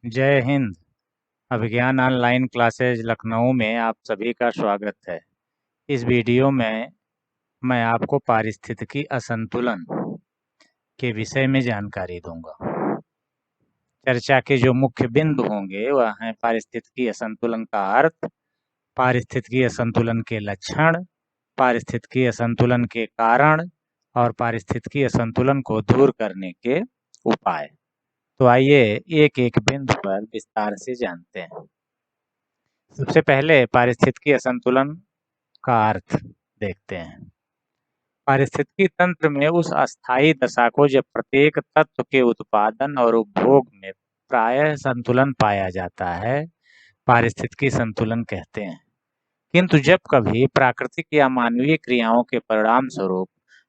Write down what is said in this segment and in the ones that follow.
जय हिंद। अभिज्ञान online classes Lucknow में आप सभी का स्वागत है। इस वीडियो में मैं आपको पारिस्थितिकी असंतुलन के विषय में जानकारी दूंगा। चर्चा के जो मुख्य बिंदु होंगे वह हैं पारिस्थितिकी असंतुलन का अर्थ, पारिस्थितिकी असंतुलन के लक्षण, पारिस्थितिकी असंतुलन के कारण और पारिस्थितिकी असंतुलन को दूर करने के उपाय। तो आइए एक एक बिंदु पर विस्तार से जानते हैं। सबसे पहले पारिस्थितिकी असंतुलन का अर्थ देखते हैं। पारिस्थितिकी तंत्र में उस अस्थायी दशा को जब प्रत्येक तत्व के उत्पादन और उपभोग में प्रायः संतुलन पाया जाता है, पारिस्थितिकी संतुलन कहते हैं। किंतु जब कभी प्राकृतिक या मानवीय क्रियाओं के परिणाम स्वरूप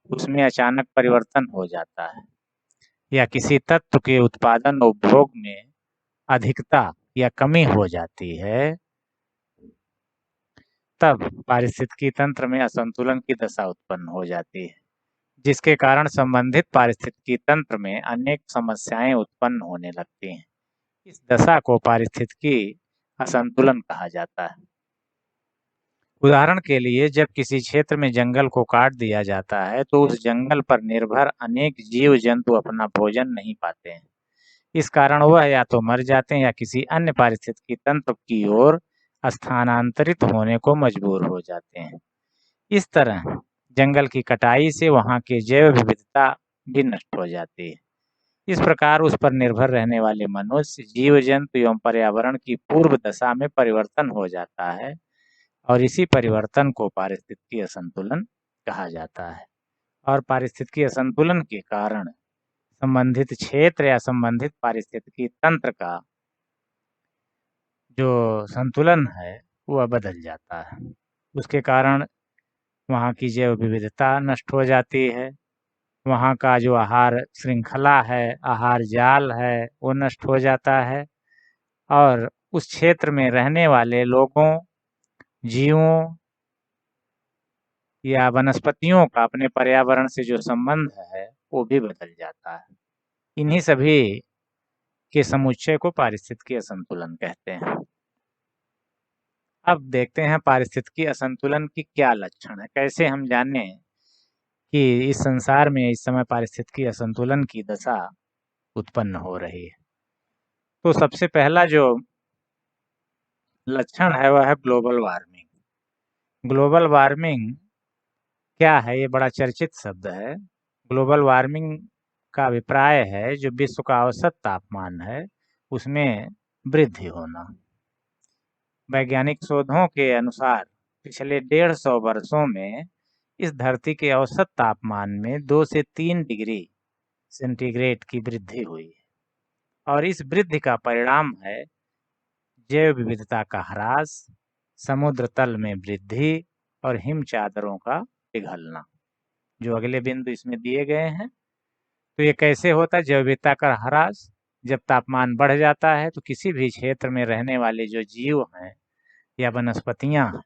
उसमें अचानक परिवर्तन हो जाता है या किसी तत्व के उत्पादन और उपभोग में अधिकता या कमी हो जाती है, तब पारिस्थितिकी तंत्र में असंतुलन की दशा उत्पन्न हो जाती है, जिसके कारण संबंधित पारिस्थितिकी तंत्र में अनेक समस्याएं उत्पन्न होने लगती हैं। इस दशा को पारिस्थितिकी असंतुलन कहा जाता है। उदाहरण के लिए, जब किसी क्षेत्र में जंगल को काट दिया जाता है तो उस जंगल पर निर्भर अनेक जीव जंतु अपना भोजन नहीं पाते हैं। इस कारण वह या तो मर जाते हैं या किसी अन्य पारिस्थितिकी तंत्र की ओर स्थानांतरित होने को मजबूर हो जाते हैं। इस तरह जंगल की कटाई से वहां की जैव विविधता भी नष्ट हो जाती है। इस प्रकार उस पर निर्भर रहने वाले मनुष्य, जीव जंतु एवं पर्यावरण की पूर्व दशा में परिवर्तन हो जाता है और इसी परिवर्तन को पारिस्थितिकी असंतुलन कहा जाता है। और पारिस्थितिकी असंतुलन के कारण संबंधित क्षेत्र या संबंधित पारिस्थितिकी तंत्र का जो संतुलन है वह बदल जाता है। उसके कारण वहाँ की जैव विविधता नष्ट हो जाती है, वहाँ का जो आहार श्रृंखला है, आहार जाल है, वो नष्ट हो जाता है और उस क्षेत्र में रहने वाले लोगों, जीवों या वनस्पतियों का अपने पर्यावरण से जो संबंध है वो भी बदल जाता है। इन्हीं सभी के समुच्चय को पारिस्थितिकी असंतुलन कहते हैं। अब देखते हैं पारिस्थितिकी असंतुलन की क्या लक्षण है, कैसे हम जाने कि इस संसार में इस समय पारिस्थितिकी असंतुलन की दशा उत्पन्न हो रही है। तो सबसे पहला जो लक्षण है वह है ग्लोबल वार्मिंग। ग्लोबल वार्मिंग क्या है? ये बड़ा चर्चित शब्द है। ग्लोबल वार्मिंग का अभिप्राय है जो विश्व का औसत तापमान है उसमें वृद्धि होना। वैज्ञानिक शोधों के अनुसार पिछले 150 वर्षों में इस धरती के औसत तापमान में 2 से 3 डिग्री सेंटीग्रेड की वृद्धि हुई है और इस वृद्धि का परिणाम है जैव विविधता का ह्रास, समुद्र तल में वृद्धि और हिम चादरों का पिघलना, जो अगले बिंदु इसमें दिए गए हैं। तो ये कैसे होता है? जैव विविधता का ह्रास, जब तापमान बढ़ जाता है तो किसी भी क्षेत्र में रहने वाले जो जीव हैं या वनस्पतियां हैं,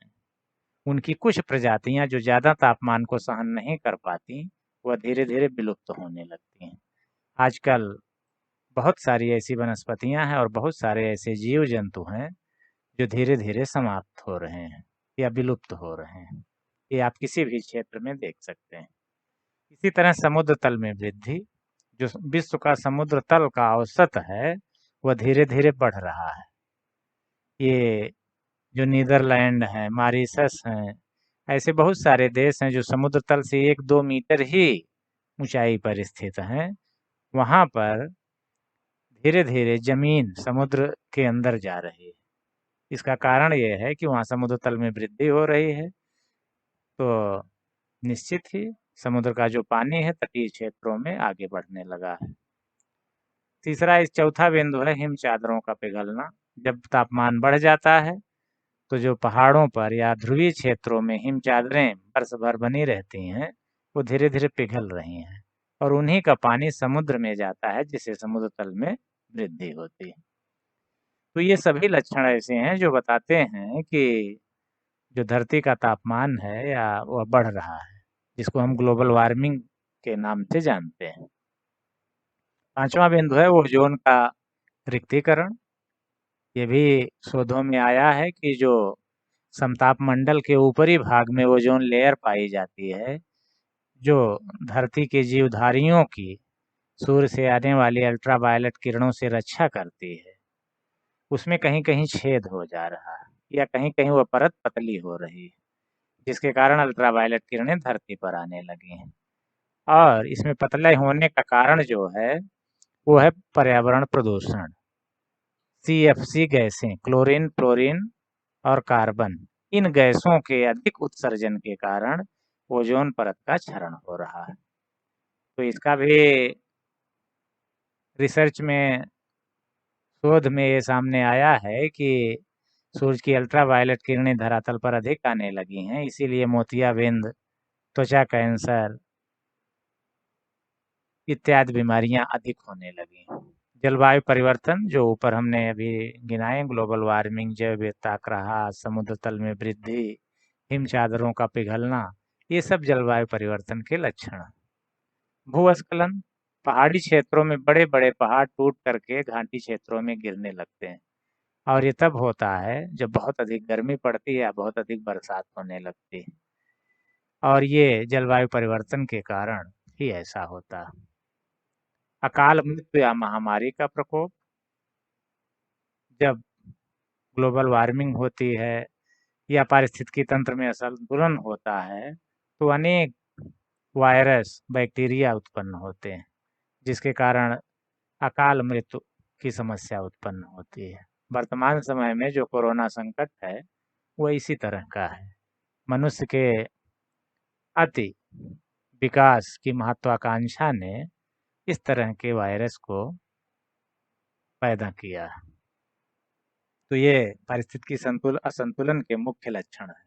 उनकी कुछ प्रजातियां जो ज़्यादा तापमान को सहन नहीं कर पाती, वह धीरे धीरे विलुप्त होने लगती हैं। आजकल बहुत सारी ऐसी वनस्पतियां हैं और बहुत सारे ऐसे जीव जंतु हैं जो धीरे धीरे समाप्त हो रहे हैं या विलुप्त हो रहे हैं। ये आप किसी भी क्षेत्र में देख सकते हैं। इसी तरह समुद्र तल में वृद्धि, जो विश्व का समुद्र तल का औसत है वह धीरे धीरे बढ़ रहा है। ये जो नीदरलैंड है, मॉरिशस हैं, ऐसे बहुत सारे देश हैं जो समुद्र तल से 1-2 मीटर ही ऊंचाई पर स्थित हैं। वहाँ पर धीरे धीरे जमीन समुद्र के अंदर जा रही है। इसका कारण ये है कि वहाँ समुद्र तल में वृद्धि हो रही है, तो निश्चित ही समुद्र का जो पानी है तटीय क्षेत्रों में आगे बढ़ने लगा है। तीसरा, इस चौथा बिंदु है हिम चादरों का पिघलना। जब तापमान बढ़ जाता है तो जो पहाड़ों पर या ध्रुवीय क्षेत्रों में हिम चादरें वर्ष भर बनी रहती हैं, वो धीरे धीरे पिघल रही हैं और उन्हीं का पानी समुद्र में जाता है, जिससे समुद्र तल में वृद्धि होती है। तो ये सभी लक्षण ऐसे हैं जो बताते हैं कि जो धरती का तापमान है या वह बढ़ रहा है, जिसको हम ग्लोबल वार्मिंग के नाम से जानते हैं। पांचवा बिंदु है ओजोन का रिक्तीकरण। ये भी शोधों में आया है कि जो समताप मंडल के ऊपरी भाग में ओजोन लेयर पाई जाती है, जो धरती के जीवधारियों की सूर्य से आने वाली अल्ट्रावायलेट किरणों से रक्षा करती है, उसमें कहीं कहीं छेद हो जा रहा है या कहीं कहीं वह परत पतली हो रही है, जिसके कारण अल्ट्रावायलेट किरणें धरती पर आने लगी हैं। और इसमें पतले होने का कारण जो है वो है पर्यावरण प्रदूषण। CFC गैसें, क्लोरीन, फ्लोरीन और कार्बन, इन गैसों के अधिक उत्सर्जन के कारण ओजोन परत का क्षरण हो रहा है। तो इसका भी रिसर्च में, शोध में ये सामने आया है कि सूरज की अल्ट्रावायलेट किरणें धरातल पर अधिक आने लगी हैं, इसीलिए मोतियाबिंद, त्वचा कैंसर इत्यादि बीमारियां अधिक होने लगी। जलवायु परिवर्तन जो ऊपर हमने अभी गिनाए, ग्लोबल वार्मिंग, जैव विविधता का ह्रास, समुद्र तल में वृद्धि, हिम चादरों का पिघलना, ये सब जलवायु परिवर्तन के लक्षण। भूस्खलन, पहाड़ी क्षेत्रों में बड़े बड़े पहाड़ टूट करके घाटी क्षेत्रों में गिरने लगते हैं, और ये तब होता है जब बहुत अधिक गर्मी पड़ती है या बहुत अधिक बरसात होने लगती है, और ये जलवायु परिवर्तन के कारण ही ऐसा होता है। अकाल मृत्यु या महामारी का प्रकोप, जब ग्लोबल वार्मिंग होती है या पारिस्थितिकी तंत्र में असंतुलन होता है, तो अनेक वायरस, बैक्टीरिया उत्पन्न होते हैं, जिसके कारण अकाल मृत्यु की समस्या उत्पन्न होती है। वर्तमान समय में जो कोरोना संकट है वो इसी तरह का है। मनुष्य के अति विकास की महत्वाकांक्षा ने इस तरह के वायरस को पैदा किया। तो ये पारिस्थितिकी असंतुलन के मुख्य लक्षण हैं।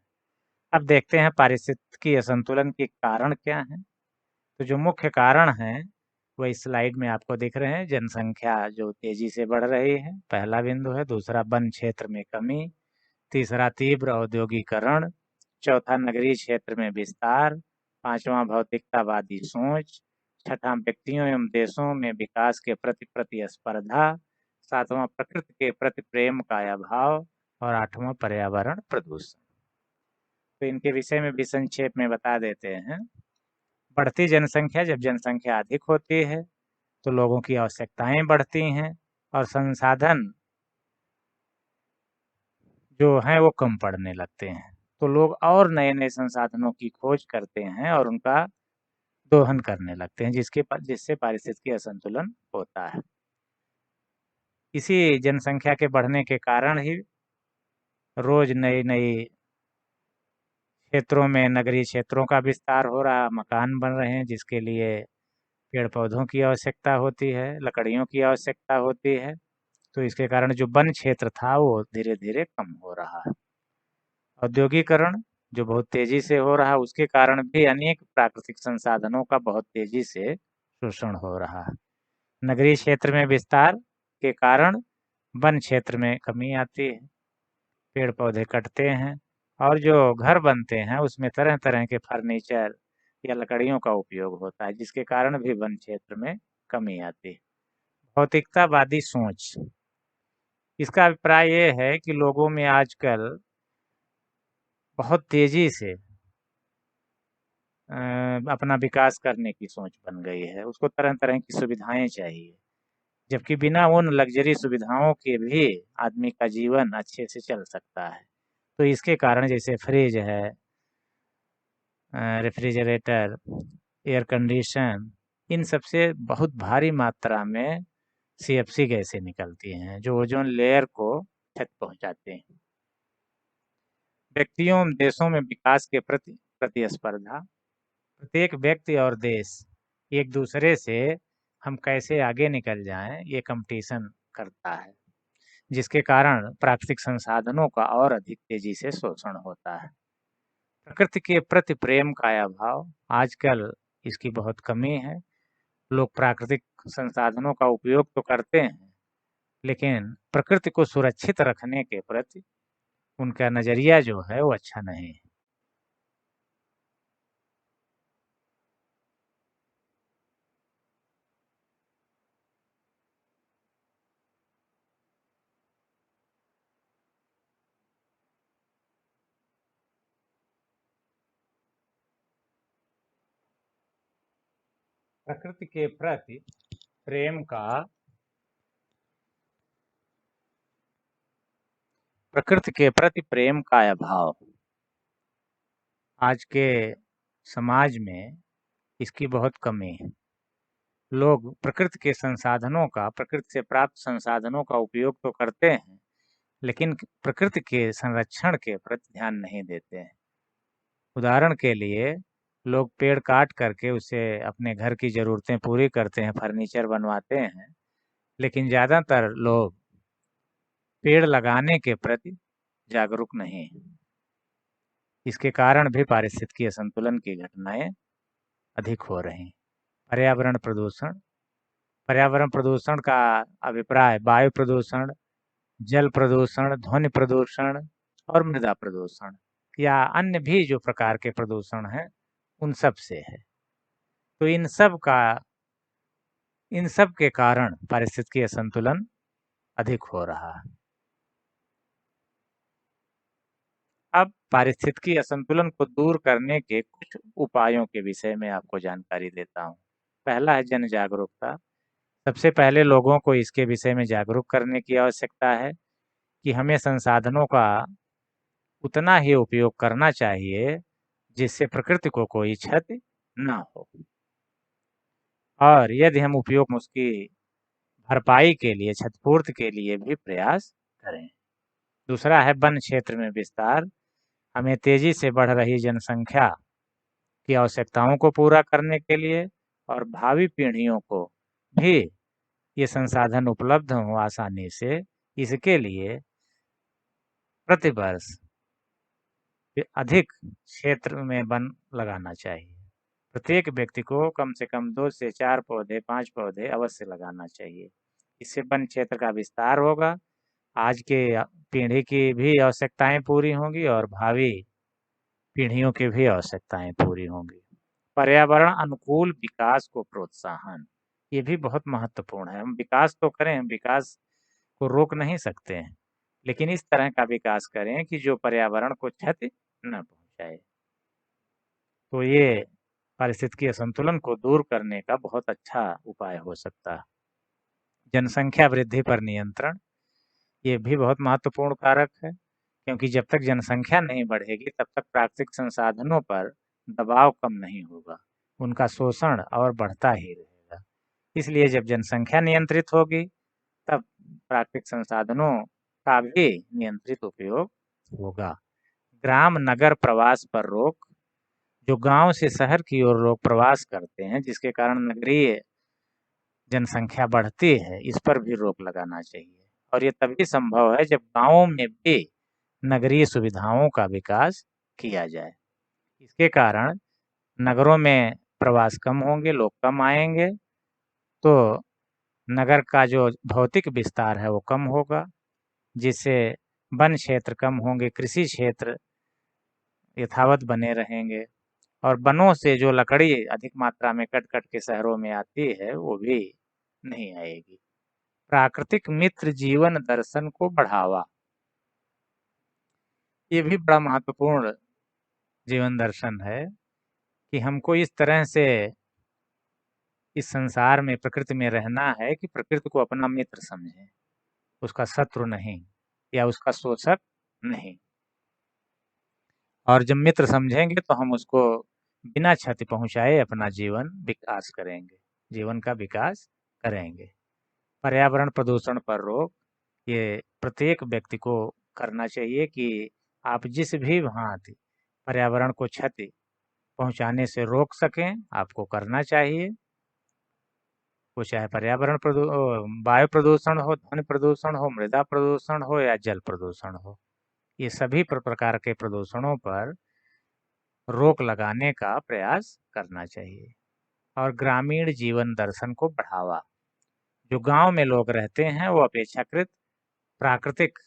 अब देखते हैं पारिस्थितिकी असंतुलन के कारण क्या हैं। तो जो मुख्य कारण हैं वो इस स्लाइड में आपको दिख रहे हैं। जनसंख्या जो तेजी से बढ़ रही है, पहला बिंदु है। दूसरा, वन क्षेत्र में कमी। तीसरा, तीव्र औद्योगिकरण। चौथा, नगरीय क्षेत्र में विस्तार। पांचवा, भौतिकतावादी सोच। छठा, व्यक्तियों एवं देशों में विकास के प्रति प्रतिस्पर्धा। सातवां, प्रकृति के प्रति प्रेम का अभाव। और आठवां, पर्यावरण प्रदूषण। तो इनके विषय में भी संक्षेप में बता देते हैं। बढ़ती जनसंख्या, जब जनसंख्या अधिक होती है तो लोगों की आवश्यकताएं बढ़ती हैं और संसाधन जो हैं वो कम पड़ने लगते हैं। तो लोग और नए नए संसाधनों की खोज करते हैं और उनका दोहन करने लगते हैं, जिससे पारिस्थितिकी असंतुलन होता है। इसी जनसंख्या के बढ़ने के कारण ही रोज नई नई क्षेत्रों में, नगरीय क्षेत्रों का विस्तार हो रहा, मकान बन रहे हैं, जिसके लिए पेड़ पौधों की आवश्यकता होती है, लकड़ियों की आवश्यकता होती है। तो इसके कारण जो वन क्षेत्र था वो धीरे धीरे कम हो रहा है। औद्योगिकरण जो बहुत तेजी से हो रहा है, उसके कारण भी अनेक प्राकृतिक संसाधनों का बहुत तेजी से शोषण हो रहा है। नगरीय क्षेत्र में विस्तार के कारण वन क्षेत्र में कमी आती है, पेड़ पौधे कटते हैं, और जो घर बनते हैं उसमें तरह तरह के फर्नीचर या लकड़ियों का उपयोग होता है, जिसके कारण भी वन क्षेत्र में कमी आती है। भौतिकतावादी सोच, इसका अभिप्राय ये है कि लोगों में आजकल बहुत तेजी से अपना विकास करने की सोच बन गई है। उसको तरह तरह की सुविधाएं चाहिए, जबकि बिना उन लग्जरी सुविधाओं के भी आदमी का जीवन अच्छे से चल सकता है। तो इसके कारण जैसे फ्रिज है, रेफ्रिजरेटर, एयर कंडीशन, इन सब से बहुत भारी मात्रा में CFC गैसें निकलती हैं, जो ओजोन लेयर को क्षति पहुंचाते हैं। व्यक्तियों एवं देशों में विकास के प्रति प्रतिस्पर्धा, प्रत्येक व्यक्ति और देश एक दूसरे से हम कैसे आगे निकल जाएं, ये कंपटीशन करता है, जिसके कारण प्राकृतिक संसाधनों का और अधिक तेजी से शोषण होता है। प्रकृति के प्रति प्रेम का अभाव, आजकल इसकी बहुत कमी है। लोग प्राकृतिक संसाधनों का उपयोग तो करते हैं, लेकिन प्रकृति को सुरक्षित रखने के प्रति उनका नजरिया जो है वो अच्छा नहीं है। प्रकृति के प्रति प्रेम का अभाव आज के समाज में इसकी बहुत कमी है। लोग प्रकृति के संसाधनों का, प्रकृति से प्राप्त संसाधनों का उपयोग तो करते हैं, लेकिन प्रकृति के संरक्षण के प्रति ध्यान नहीं देते हैं। उदाहरण के लिए लोग पेड़ काट करके उसे अपने घर की ज़रूरतें पूरी करते हैं, फर्नीचर बनवाते हैं, लेकिन ज़्यादातर लोग पेड़ लगाने के प्रति जागरूक नहीं हैं। इसके कारण भी पारिस्थितिकीय संतुलन की घटनाएं अधिक हो रही। पर्यावरण प्रदूषण का अभिप्राय वायु प्रदूषण, जल प्रदूषण, ध्वनि प्रदूषण और मृदा प्रदूषण या अन्य भी जो प्रकार के प्रदूषण हैं उन सब से है। तो इन सब के कारण पारिस्थितिकीय संतुलन अधिक हो रहा है। अब पारिस्थितिकीय असंतुलन को दूर करने के कुछ उपायों के विषय में आपको जानकारी देता हूँ। पहला है जन जागरूकता। सबसे पहले लोगों को इसके विषय में जागरूक करने की आवश्यकता है कि हमें संसाधनों का उतना ही उपयोग करना चाहिए जिससे प्रकृति को कोई क्षति ना हो, और यदि हम उपयोग उसकी भरपाई के लिए, क्षतिपूर्ति के लिए भी प्रयास करें। दूसरा है वन क्षेत्र में विस्तार। हमें तेजी से बढ़ रही जनसंख्या की आवश्यकताओं को पूरा करने के लिए और भावी पीढ़ियों को भी ये संसाधन उपलब्ध हो आसानी से, इसके लिए प्रतिवर्ष अधिक क्षेत्र में वन लगाना चाहिए। प्रत्येक व्यक्ति को कम से कम 2 से 4 पौधे, 5 पौधे अवश्य लगाना चाहिए। इससे वन क्षेत्र का विस्तार होगा, आज के पीढ़ी की भी आवश्यकताएं पूरी होंगी और भावी पीढ़ियों की भी आवश्यकताएं पूरी होंगी। पर्यावरण अनुकूल विकास को प्रोत्साहन, ये भी बहुत महत्वपूर्ण है। हम विकास तो करें, हम विकास को रोक नहीं सकते हैं, लेकिन इस तरह का विकास करें कि जो पर्यावरण को क्षति न पहुंचाए। तो ये पारिस्थितिकीय संतुलन को दूर करने का बहुत अच्छा उपाय हो सकता है। जनसंख्या वृद्धि पर नियंत्रण, ये भी बहुत महत्वपूर्ण कारक है, क्योंकि जब तक जनसंख्या नहीं बढ़ेगी तब तक प्राकृतिक संसाधनों पर दबाव कम नहीं होगा, उनका शोषण और बढ़ता ही रहेगा। इसलिए जब जनसंख्या नियंत्रित होगी तब प्राकृतिक संसाधनों का भी नियंत्रित उपयोग होगा। ग्राम नगर प्रवास पर रोक, जो गांव से शहर की ओर लोग प्रवास करते हैं जिसके कारण नगरीय जनसंख्या बढ़ती है, इस पर भी रोक लगाना चाहिए। और ये तभी संभव है जब गांवों में भी नगरीय सुविधाओं का विकास किया जाए। इसके कारण नगरों में प्रवास कम होंगे, लोग कम आएंगे, तो नगर का जो भौतिक विस्तार है वो कम होगा, जिससे वन क्षेत्र कम होंगे, कृषि क्षेत्र यथावत बने रहेंगे, और वनों से जो लकड़ी अधिक मात्रा में कट कट के शहरों में आती है वो भी नहीं आएगी। प्राकृतिक मित्र जीवन दर्शन को बढ़ावा, ये भी बड़ा महत्वपूर्ण जीवन दर्शन है कि हमको इस तरह से इस संसार में, प्रकृति में रहना है कि प्रकृति को अपना मित्र समझें, उसका शत्रु नहीं या उसका शोषक नहीं। और जब मित्र समझेंगे तो हम उसको बिना क्षति पहुंचाए अपना जीवन विकास करेंगे, जीवन का विकास करेंगे। पर्यावरण प्रदूषण पर रोक, ये प्रत्येक व्यक्ति को करना चाहिए कि आप जिस भी भांति पर्यावरण को क्षति पहुंचाने से रोक सकें, आपको करना चाहिए। वो चाहे वायु प्रदूषण हो, ध्वनि प्रदूषण हो, मृदा प्रदूषण हो या जल प्रदूषण हो, ये सभी प्रकार के प्रदूषणों पर रोक लगाने का प्रयास करना चाहिए। और ग्रामीण जीवन दर्शन को बढ़ावा, जो गांव में लोग रहते हैं वो अपेक्षाकृत प्राकृतिक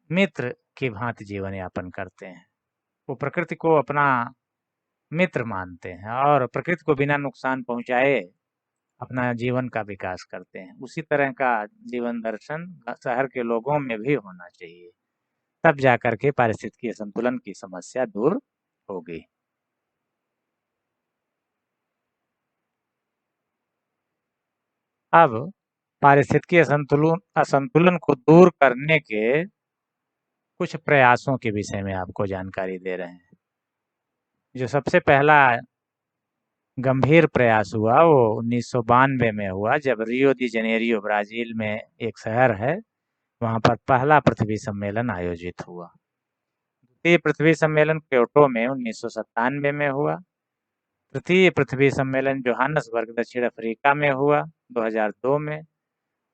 मित्र की भांति जीवन यापन करते हैं। वो प्रकृति को अपना मित्र मानते हैं और प्रकृति को बिना नुकसान पहुंचाए अपना जीवन का विकास करते हैं। उसी तरह का जीवन दर्शन शहर के लोगों में भी होना चाहिए, तब जाकर के पारिस्थितिकीय संतुलन की समस्या दूर होगी। अब पारिस्थितिकी असंतुलन को दूर करने के कुछ प्रयासों के विषय में आपको जानकारी दे रहे हैं। जो सबसे पहला गंभीर प्रयास हुआ वो 1992 में हुआ, जब रियो दी जनेरियो ब्राज़ील में एक शहर है, वहाँ पर पहला पृथ्वी सम्मेलन आयोजित हुआ। द्वितीय पृथ्वी सम्मेलन क्योटो में 1997 में हुआ। तृतीय पृथ्वी सम्मेलन जोहान्सबर्ग दक्षिण अफ्रीका में हुआ 2002 में।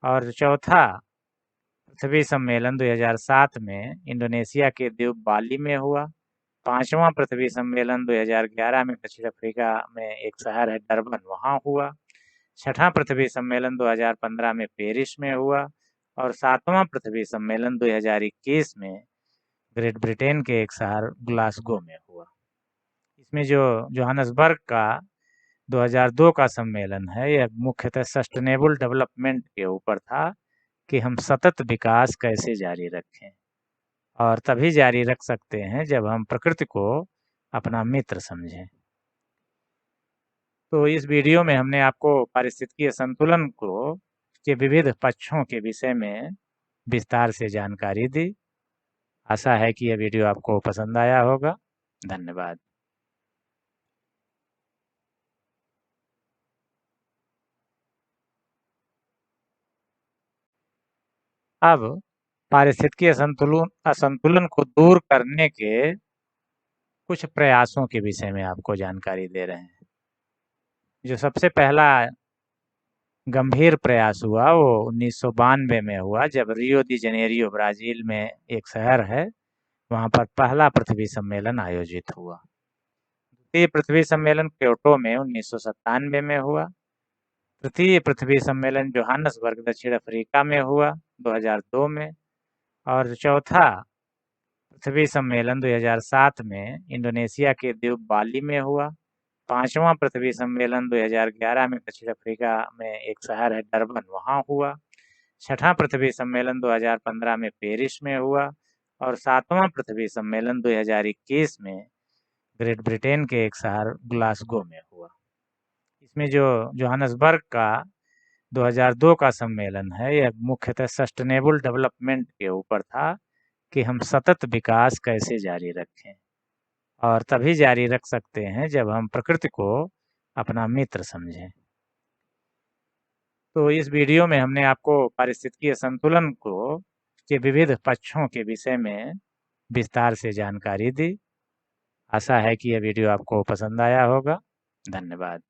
और चौथा पृथ्वी सम्मेलन 2007 में इंडोनेशिया के द्वीप बाली में हुआ। पांचवा पृथ्वी सम्मेलन 2011 में दक्षिण अफ्रीका में एक शहर है डरबन, वहाँ हुआ। छठा पृथ्वी सम्मेलन 2015 में पेरिस में हुआ। और सातवां पृथ्वी सम्मेलन 2021 में ग्रेट ब्रिटेन के एक शहर ग्लासगो में हुआ। इसमें जो जोहान्सबर्ग का 2002 का सम्मेलन है, यह मुख्यतः सस्टेनेबल डेवलपमेंट के ऊपर था कि हम सतत विकास कैसे जारी रखें, और तभी जारी रख सकते हैं जब हम प्रकृति को अपना मित्र समझें। तो इस वीडियो में हमने आपको पारिस्थितिकीय संतुलन को के विविध पक्षों के विषय में विस्तार से जानकारी दी। आशा है कि यह वीडियो आपको पसंद आया होगा। धन्यवाद। अब पारिस्थितिकीय असंतुलन को दूर करने के कुछ प्रयासों के विषय में आपको जानकारी दे रहे हैं। जो सबसे पहला गंभीर प्रयास हुआ वो 1992 में हुआ, जब रियो दी जनेरियो ब्राज़ील में एक शहर है, वहाँ पर पहला पृथ्वी सम्मेलन आयोजित हुआ। द्वितीय पृथ्वी सम्मेलन क्योटो में 1997 में हुआ। तृतीय पृथ्वी सम्मेलन जोहान्सबर्ग दक्षिण अफ्रीका में हुआ 2002 में। और चौथा पृथ्वी सम्मेलन 2007 में इंडोनेशिया के द्वीप बाली में हुआ। पांचवा पृथ्वी सम्मेलन 2011 में दक्षिण अफ्रीका में एक शहर है डरबन, वहाँ हुआ। छठा पृथ्वी सम्मेलन 2015 में पेरिस में हुआ। और सातवां पृथ्वी सम्मेलन 2021 में ग्रेट ब्रिटेन के एक शहर ग्लासगो में हुआ। इसमें जो जोहान्सबर्ग का 2002 का सम्मेलन है, यह मुख्यतः सस्टेनेबल डेवलपमेंट के ऊपर था कि हम सतत विकास कैसे जारी रखें, और तभी जारी रख सकते हैं जब हम प्रकृति को अपना मित्र समझें। तो इस वीडियो में हमने आपको पारिस्थितिकीय संतुलन के विविध पक्षों के विषय में विस्तार से जानकारी दी। आशा है कि यह वीडियो आपको पसंद आया होगा। धन्यवाद।